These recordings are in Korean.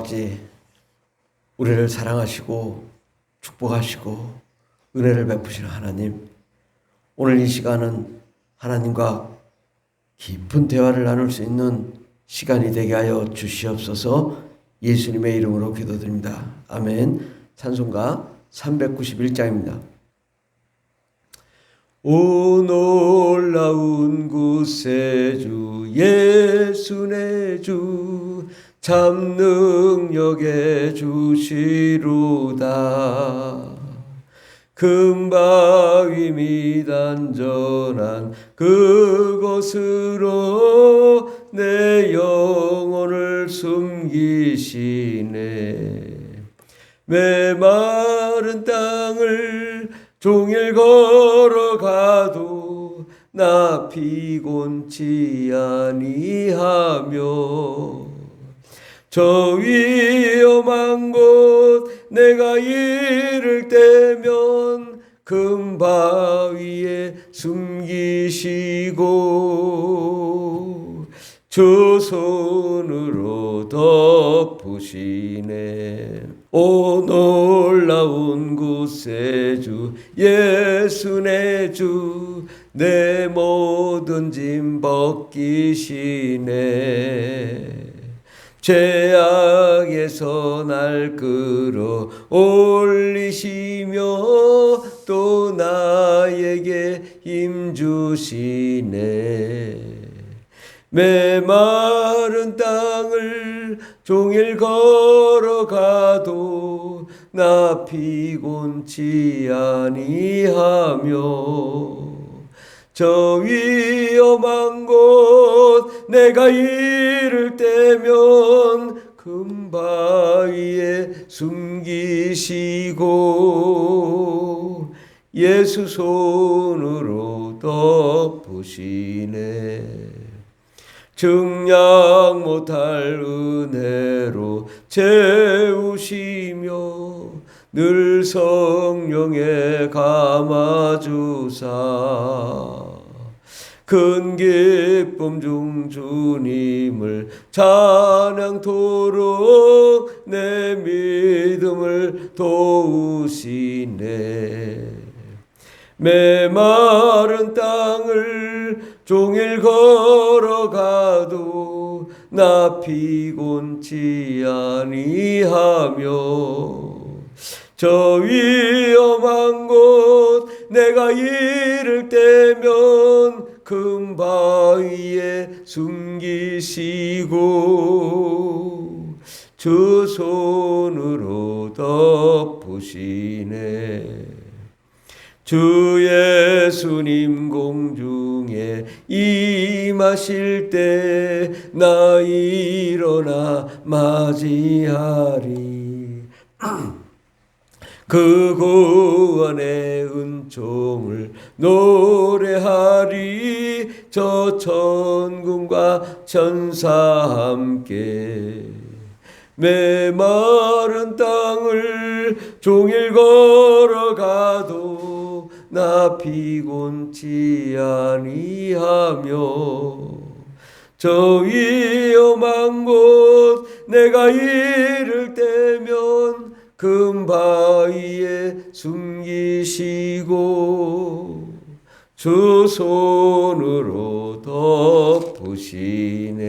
아버지, 우리를 사랑하시고 축복하시고 은혜를 베푸시는 하나님, 오늘 이 시간은 하나님과 깊은 대화를 나눌 수 있는 시간이 되게 하여 주시옵소서. 예수님의 이름으로 기도드립니다. 아멘. 찬송가 391장입니다. 오 놀라운 구세주 예수 내 주 참 능력의 주시로다. 금바위 및 안전한 그곳으로 내 영혼을 숨기시네. 메마른 땅을 종일 걸어가도 나 피곤치 아니하며 저 위험한 곳 내가 이를 때면 금바위에 숨기시고 주 손으로 덮으시네. 오 놀라운 구세주 예수 내 주 내 모든 짐 벗기시네. 죄악에서 날 끌어 올리시며 또 나에게 힘 주시네. 메마른 땅을 종일 걸어가도 나 피곤치 아니하며 저 위험한 곳 내가 이를 때면 금바위에 숨기시고 예수 손으로 덮으시네. 증량 못할 은혜로 채우시며 늘 성령에 감아주사 큰 기쁨 중 주님을 찬양토록 내 믿음을 도우시네. 메마른 땅을 종일 걸어가도 나 피곤치 아니하며 저 위험한 곳 내가 이를 때면 금바위에 숨기시고 주 손으로 덮으시네. 주 예수님 공중에 임하실 때 나 일어나 맞이하리. 그 구원의 은총을 노래하리. 저 천군과 천사 함께 메마른 땅을 종일 걸어가도 나 피곤치 아니하며 저 위험한 곳 내가 이를 때면 금바위에 숨기시고 주 손으로 덮으시네.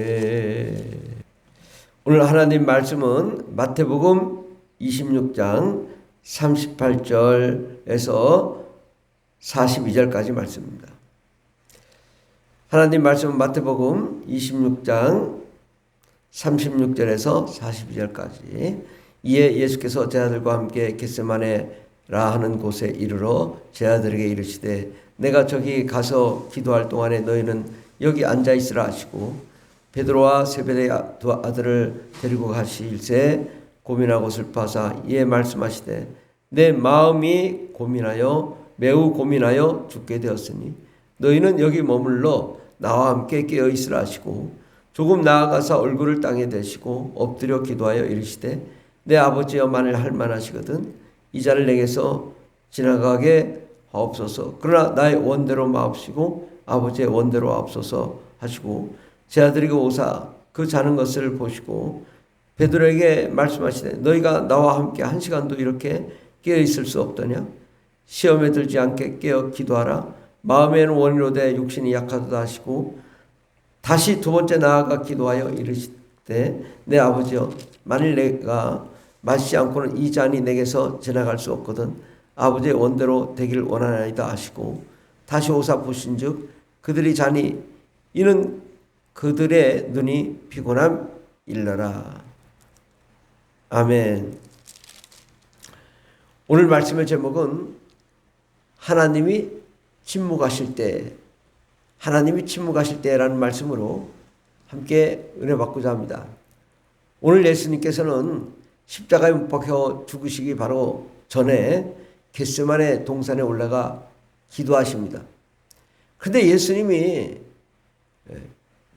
오늘 하나님 말씀은 마태복음 26장 38절에서 42절까지 말씀입니다. 하나님 말씀은 마태복음 26장 36절에서 42절까지. 이에 예수께서 제자들과 함께 겟세마네라 하는 곳에 이르러 제자들에게 이르시되 내가 저기 가서 기도할 동안에 너희는 여기 앉아 있으라 하시고 베드로와 세베대의 두 아들을 데리고 가시일세 고민하고 슬퍼하사 이에 말씀하시되 내 마음이 고민하여 매우 고민하여 죽게 되었으니 너희는 여기 머물러 나와 함께 깨어 있으라 하시고 조금 나아가서 얼굴을 땅에 대시고 엎드려 기도하여 이르시되 내 아버지여 만일 할만하시거든 이 잔을 내게서 지나가게 하옵소서. 그러나 나의 원대로 마옵시고 아버지의 원대로 하옵소서 하시고 제 아들에게 오사 그 자는 것을 보시고 베드로에게 말씀하시되 너희가 나와 함께 한 시간도 이렇게 깨어 있을 수 없더냐? 시험에 들지 않게 깨어 기도하라. 마음에는 원이로되 육신이 약하도다 하시고 다시 두 번째 나아가 기도하여 이르시되 내 아버지여 만일 내가 마시지 않고는 이 잔이 내게서 지나갈 수 없거든 아버지의 원대로 되기를 원하나이다 하시고 다시 오사 보신즉 그들이 자니 이는 그들의 눈이 피곤함 일러라. 아멘. 오늘 말씀의 제목은 하나님이 침묵하실 때, 하나님이 침묵하실 때라는 말씀으로 함께 은혜 받고자 합니다. 오늘 예수님께서는 십자가에 못 박혀 죽으시기 바로 전에 겟세마네 동산에 올라가 기도하십니다. 그런데 예수님이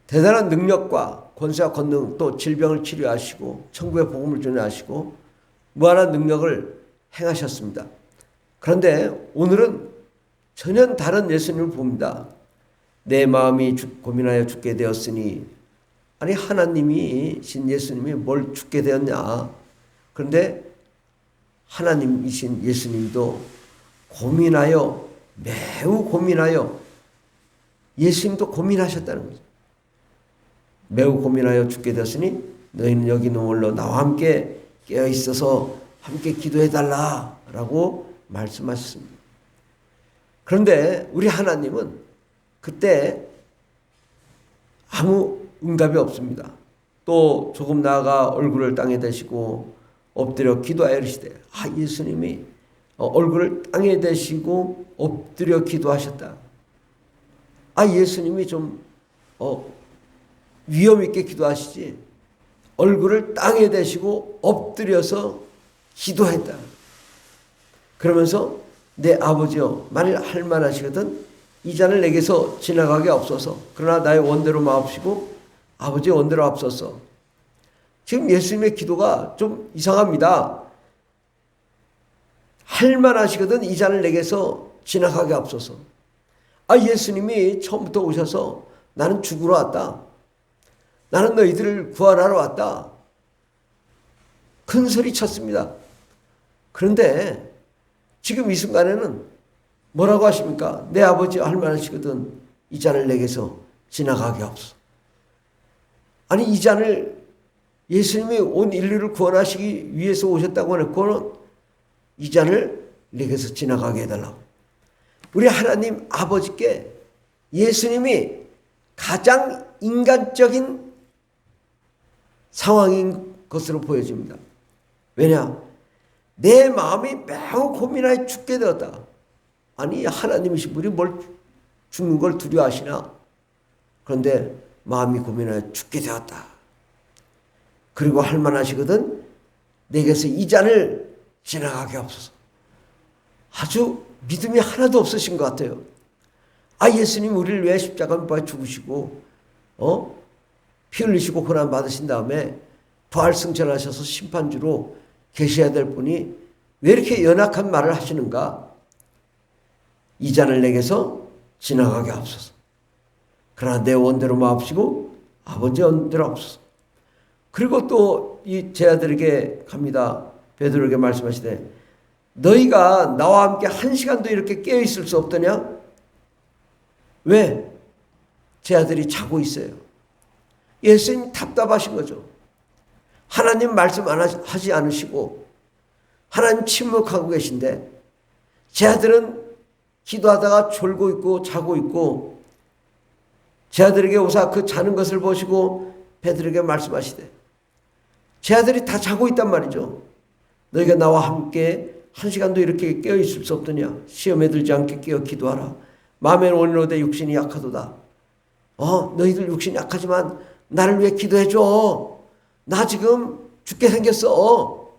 대단한 능력과 권세와 권능 또 질병을 치료하시고 천국의 복음을 전하시고 무한한 능력을 행하셨습니다. 그런데 오늘은 전혀 다른 예수님을 봅니다. 내 마음이 고민하여 죽게 되었으니 아니 하나님이신 예수님이 뭘 죽게 되었냐. 그런데 하나님이신 예수님도 고민하여 매우 고민하여 예수님도 고민하셨다는 거죠. 매우 고민하여 죽게 되었으니 너희는 여기 눈물로 나와 함께 깨어 있어서 함께 기도해달라 라고 말씀하셨습니다. 그런데 우리 하나님은 그때 아무 응답이 없습니다. 또 조금 나아가 얼굴을 땅에 대시고 엎드려 기도하여 이르시되 예수님이 얼굴을 땅에 대시고 엎드려 기도하셨다. 예수님이 좀 위험 있게 기도하시지 얼굴을 땅에 대시고 엎드려서 기도했다. 그러면서 내 아버지여 만일 할만하시거든 이 잔을 내게서 지나가게 없소서. 그러나 나의 원대로 마옵시고 아버지의 원대로 앞서서. 지금 예수님의 기도가 좀 이상합니다. 할만하시거든 이 잔을 내게서 지나가게 없소서. 예수님이 처음부터 오셔서 나는 죽으러 왔다. 나는 너희들을 구원하러 왔다. 큰 소리 쳤습니다. 그런데 지금 이 순간에는 뭐라고 하십니까? 내 아버지 할만하시거든 이 잔을 내게서 지나가게 없어. 이 잔을 예수님이 온 인류를 구원하시기 위해서 오셨다고 하는 이 잔을 내게서 지나가게 해달라고. 우리 하나님 아버지께 예수님이 가장 인간적인 상황인 것으로 보여집니다. 왜냐? 내 마음이 매우 고민하여 죽게 되었다. 하나님이신 분이 뭘 죽는 걸 두려워하시나? 그런데 마음이 고민하여 죽게 되었다. 그리고 할만하시거든 내게서 이 잔을 지나가게 없어서. 아주 믿음이 하나도 없으신 것 같아요. 예수님 우리를 위해 십자가 못 박아 죽으시고 피 흘리시고 고난 받으신 다음에 부활 승천하셔서 심판주로 계셔야 될 분이 왜 이렇게 연약한 말을 하시는가? 이 잔을 내게서 지나가게 하옵소서. 그러나 내 원대로 마옵시고 아버지의 원대로 하옵소서. 그리고 또 이 제 아들에게 갑니다. 베드로에게 말씀하시되 너희가 나와 함께 한 시간도 이렇게 깨어 있을 수 없더냐? 왜? 제 아들이 자고 있어요. 예수님 답답하신 거죠. 하나님 말씀 안 하지 않으시고 하나님 침묵하고 계신데 제 아들은 기도하다가 졸고 있고 자고 있고 제 아들에게 오사 그 자는 것을 보시고 베드로에게 말씀하시되 제 아들이 다 자고 있단 말이죠. 너희가 나와 함께 한 시간도 이렇게 깨어 있을 수 없더냐? 시험에 들지 않게 깨어 기도하라. 마음에는 원이로되 육신이 약하도다. 너희들 육신이 약하지만 나를 위해 기도해줘. 나 지금 죽게 생겼어.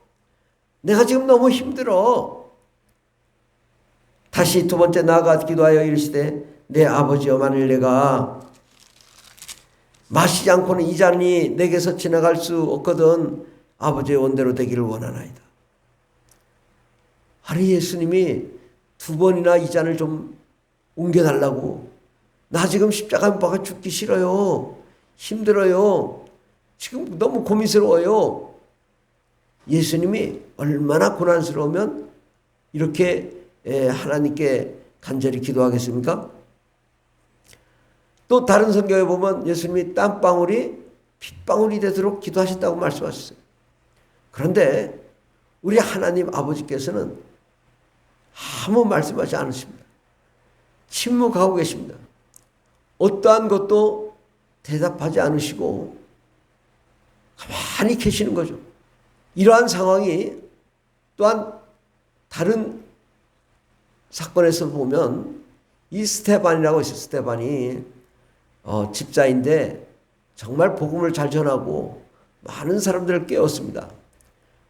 내가 지금 너무 힘들어. 다시 두 번째 나아가 기도하여 이르시되 내 아버지여 만일 내가 마시지 않고는 이 잔이 내게서 지나갈 수 없거든 아버지의 원대로 되기를 원하나이다. 예수님이 두 번이나 이 잔을 좀 옮겨달라고. 나 지금 십자가 못 박아 죽기 싫어요. 힘들어요. 지금 너무 고민스러워요. 예수님이 얼마나 고난스러우면 이렇게 하나님께 간절히 기도하겠습니까? 또 다른 성경에 보면 예수님이 땀방울이 핏방울이 되도록 기도하셨다고 말씀하셨어요. 그런데 우리 하나님 아버지께서는 아무 말씀하지 않으십니다. 침묵하고 계십니다. 어떠한 것도 대답하지 않으시고 가만히 계시는 거죠. 이러한 상황이 또한 다른 사건에서 보면 이 스데반이라고 있어요. 스데반이 집사인데 정말 복음을 잘 전하고 많은 사람들을 깨웠습니다.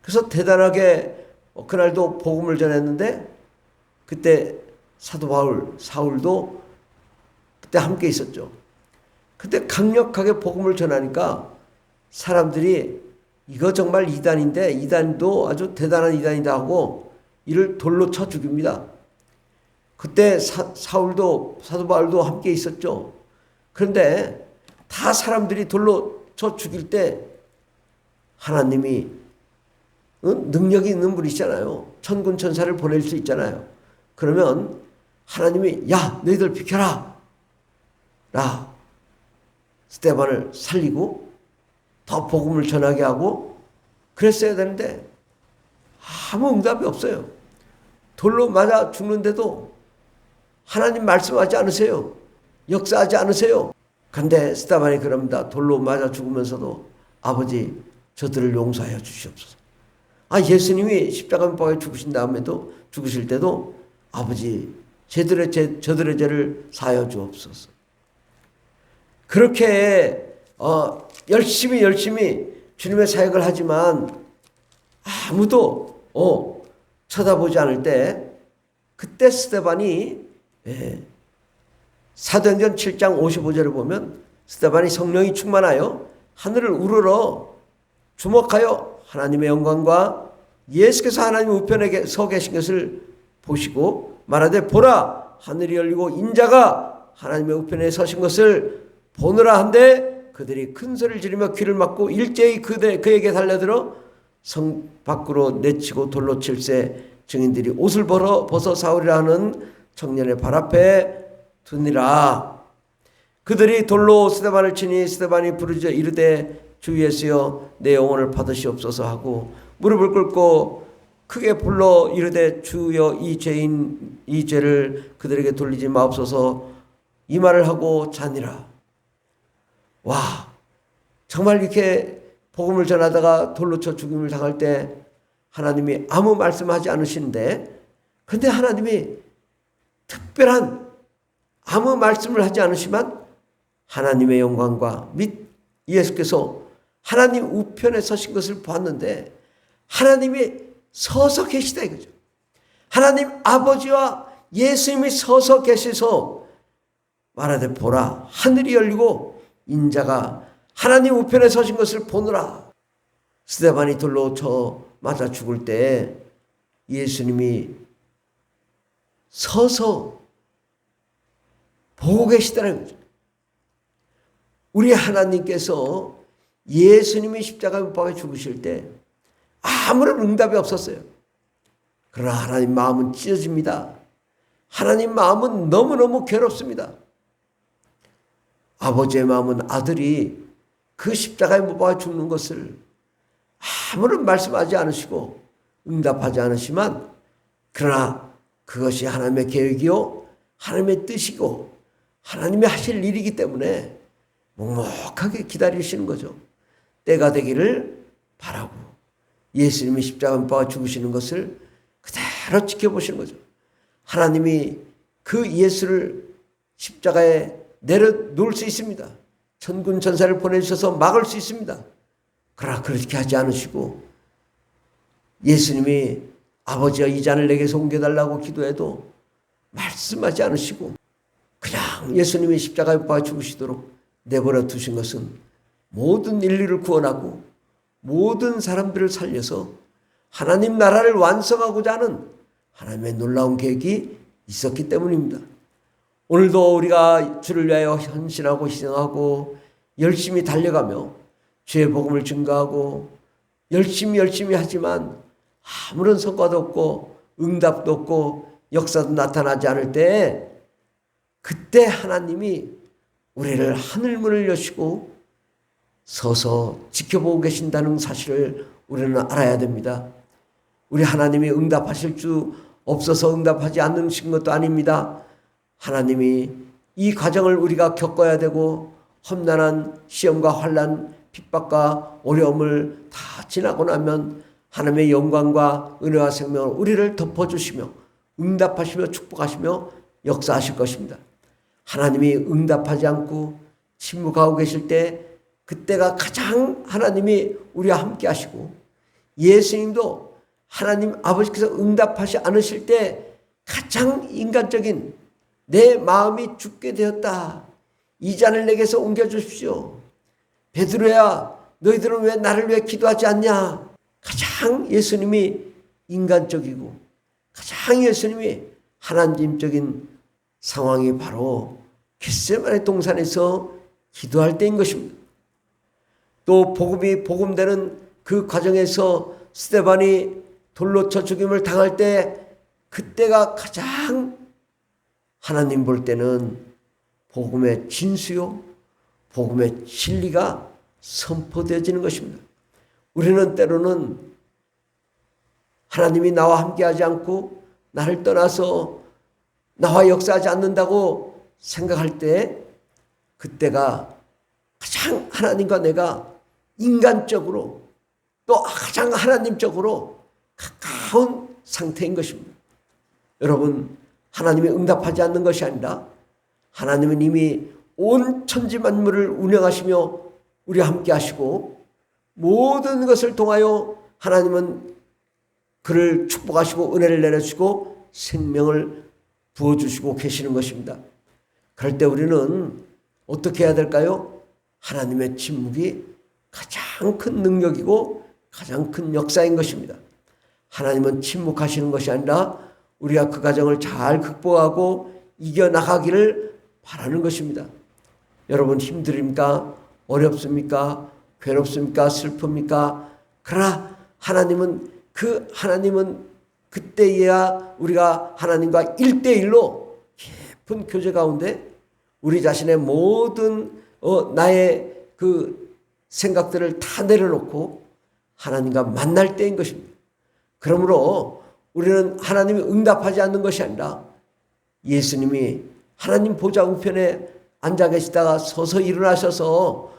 그래서 대단하게 그날도 복음을 전했는데 그때 사도 바울, 사울도 그때 함께 있었죠. 그때 강력하게 복음을 전하니까 사람들이 이거 정말 이단인데 이단도 아주 대단한 이단이다 하고 이를 돌로 쳐 죽입니다. 그때 사울도 사도 바울도 함께 있었죠. 그런데 다 사람들이 돌로 쳐 죽일 때 하나님이 능력이 있는 분이시잖아요. 천군 천사를 보낼 수 있잖아요. 그러면 하나님이 야 너희들 비켜라 라 스데반을 살리고 더 복음을 전하게 하고 그랬어야 되는데 아무 응답이 없어요. 돌로 맞아 죽는데도 하나님 말씀하지 않으세요. 역사하지 않으세요. 그런데 스데반이 그럽니다. 돌로 맞아 죽으면서도 아버지 저들을 용서하여 주시옵소서. 예수님이 십자가 못 박아 죽으신 다음에도 죽으실 때도 아버지 저들의 죄를 사하여 주옵소서. 그렇게 열심히 주님의 사역을 하지만 아무도 쳐다보지 않을 때 그때 스데반이 사도행전 7장 55절을 보면 스데반이 성령이 충만하여 하늘을 우러러 주목하여 하나님의 영광과 예수께서 하나님 우편에 서 계신 것을 보시고 말하되 보라 하늘이 열리고 인자가 하나님의 우편에 서신 것을 보느라 한데 그들이 큰 소리를 지르며 귀를 막고 일제히 그에게 달려들어 성 밖으로 내치고 돌로 칠세 증인들이 옷을 벗어 사울이라 하는 청년의 발 앞에 두니라. 그들이 돌로 스데반을 치니 스데반이 부르짖어 이르되 주 예수여 내 영혼을 받으시옵소서 하고 무릎을 꿇고 크게 불러 이르되 주여 이 죄를 그들에게 돌리지 마옵소서 이 말을 하고 자니라. 와 정말 이렇게 복음을 전하다가 돌로 쳐 죽임을 당할 때 하나님이 아무 말씀하지 않으시는데 근데 하나님이 특별한 아무 말씀을 하지 않으시만 하나님의 영광과 및 예수께서 하나님 우편에 서신 것을 보았는데 하나님이 서서 계시다 이거죠. 하나님 아버지와 예수님이 서서 계셔서 말하되 보라 하늘이 열리고 인자가 하나님 우편에 서신 것을 보느라. 스데반이 돌로 쳐 맞아 죽을 때 예수님이 서서 보고 계시다는 거죠. 우리 하나님께서 예수님이 십자가에 못 박아 죽으실 때 아무런 응답이 없었어요. 그러나 하나님 마음은 찢어집니다. 하나님 마음은 너무너무 괴롭습니다. 아버지의 마음은 아들이 그 십자가에 못 박아 죽는 것을 아무런 말씀하지 않으시고 응답하지 않으시만 그러나 그것이 하나님의 계획이요 하나님의 뜻이고 하나님이 하실 일이기 때문에 묵묵하게 기다리시는 거죠. 때가 되기를 바라고 예수님이 십자가에 못 박아 죽으시는 것을 그대로 지켜보시는 거죠. 하나님이 그 예수를 십자가에 내려놓을 수 있습니다. 천군 천사를 보내주셔서 막을 수 있습니다. 그러나 그렇게 하지 않으시고 예수님이 아버지여 이 잔을 내게서 옮겨달라고 기도해도 말씀하지 않으시고 그냥 예수님이 십자가에 못 박아 죽으시도록 내버려 두신 것은 모든 인류를 구원하고 모든 사람들을 살려서 하나님 나라를 완성하고자 하는 하나님의 놀라운 계획이 있었기 때문입니다. 오늘도 우리가 주를 위하여 헌신하고 희생하고 열심히 달려가며 주의 복음을 증거하고 열심히 하지만 아무런 성과도 없고 응답도 없고 역사도 나타나지 않을 때, 그때 하나님이 우리를 하늘문을 여시고 서서 지켜보고 계신다는 사실을 우리는 알아야 됩니다. 우리 하나님이 응답하실 수 없어서 응답하지 않으신 것도 아닙니다. 하나님이 이 과정을 우리가 겪어야 되고 험난한 시험과 환난, 핍박과 어려움을 다 지나고 나면 하나님의 영광과 은혜와 생명을 우리를 덮어주시며 응답하시며 축복하시며 역사하실 것입니다. 하나님이 응답하지 않고 침묵하고 계실 때, 그때가 가장 하나님이 우리와 함께 하시고, 예수님도 하나님 아버지께서 응답하지 않으실 때 가장 인간적인, 내 마음이 죽게 되었다, 이 잔을 내게서 옮겨주십시오, 베드로야 너희들은 왜 나를 위해 기도하지 않냐, 가장 예수님이 인간적이고 가장 예수님이 하나님적인 상황이 바로 겟세마네 동산에서 기도할 때인 것입니다. 또 복음이 복음되는 그 과정에서 스데반이 돌로 쳐 죽임을 당할 때, 그때가 가장 하나님 볼 때는 복음의 진수요, 복음의 진리가 선포되어지는 것입니다. 우리는 때로는 하나님이 나와 함께하지 않고 나를 떠나서 나와 역사하지 않는다고 생각할 때, 그때가 가장 하나님과 내가 인간적으로 또 가장 하나님적으로 가까운 상태인 것입니다. 여러분, 하나님이 응답하지 않는 것이 아니라 하나님은 이미 온 천지 만물을 운영하시며 우리와 함께 하시고, 모든 것을 통하여 하나님은 그를 축복하시고 은혜를 내려주시고 생명을 부어주시고 계시는 것입니다. 그럴 때 우리는 어떻게 해야 될까요? 하나님의 침묵이 가장 큰 능력이고 가장 큰 역사인 것입니다. 하나님은 침묵하시는 것이 아니라 우리가 그 과정을 잘 극복하고 이겨나가기를 바라는 것입니다. 여러분, 힘듭니까? 어렵습니까? 괴롭습니까? 슬픕니까? 그러나 하나님은 그때야 우리가 하나님과 1대1로 깊은 교제 가운데 우리 자신의 모든 나의 그 생각들을 다 내려놓고 하나님과 만날 때인 것입니다. 그러므로 우리는 하나님이 응답하지 않는 것이 아니라 예수님이 하나님 보좌 우편에 앉아 계시다가 서서 일어나셔서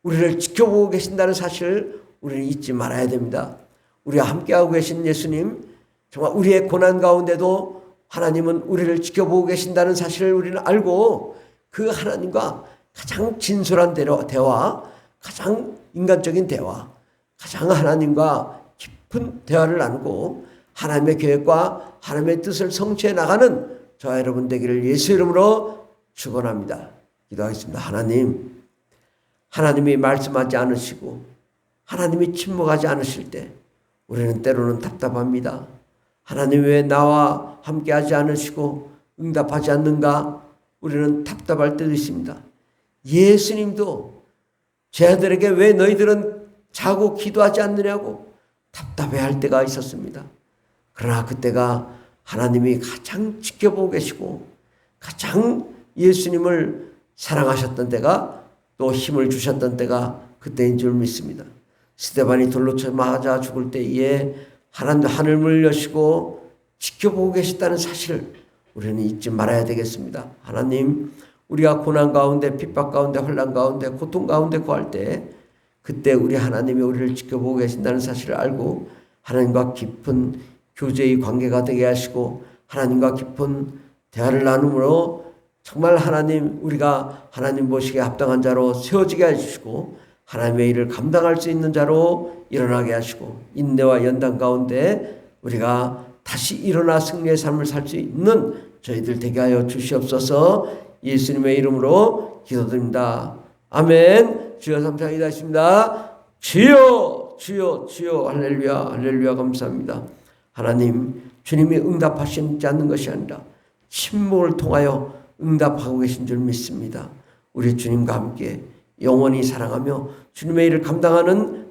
우리를 지켜보고 계신다는 사실을 우리는 잊지 말아야 됩니다. 우리와 함께하고 계신 예수님, 정말 우리의 고난 가운데도 하나님은 우리를 지켜보고 계신다는 사실을 우리는 알고, 그 하나님과 가장 진솔한 대화, 가장 인간적인 대화, 가장 하나님과 깊은 대화를 나누고 하나님의 계획과 하나님의 뜻을 성취해 나가는 저와 여러분 되기를 예수 이름으로 축원합니다. 기도하겠습니다. 하나님이 말씀하지 않으시고 하나님이 침묵하지 않으실 때 우리는 때로는 답답합니다. 하나님 왜 나와 함께하지 않으시고 응답하지 않는가? 우리는 답답할 때도 있습니다. 예수님도 제 아들에게 왜 너희들은 자고 기도하지 않느냐고 답답해할 때가 있었습니다. 그러나 그때가 하나님이 가장 지켜보고 계시고 가장 예수님을 사랑하셨던 때가, 또 힘을 주셨던 때가 그때인 줄 믿습니다. 스데반이 돌로 쳐 맞아 죽을 때에 하나님 하늘문을 여시고 지켜보고 계셨다는 사실을 우리는 잊지 말아야 되겠습니다. 하나님, 우리가 고난 가운데, 핍박 가운데, 환난 가운데, 고통 가운데 구할 때 그때 우리 하나님이 우리를 지켜보고 계신다는 사실을 알고 하나님과 깊은 교제의 관계가 되게 하시고 하나님과 깊은 대화를 나눔으로 정말 하나님, 우리가 하나님 보시기에 합당한 자로 세워지게 해주시고 하나님의 일을 감당할 수 있는 자로 일어나게 하시고 인내와 연단 가운데 우리가 다시 일어나 승리의 삶을 살 수 있는 저희들 되게 하여 주시옵소서. 예수님의 이름으로 기도드립니다. 아멘. 주여 감사합니다. 있습니다. 주여, 주여, 주여. 할렐루야, 할렐루야. 감사합니다. 하나님, 주님이 응답하시지 않는 것이 아니라 침묵을 통하여 응답하고 계신 줄 믿습니다. 우리 주님과 함께 영원히 사랑하며 주님의 일을 감당하는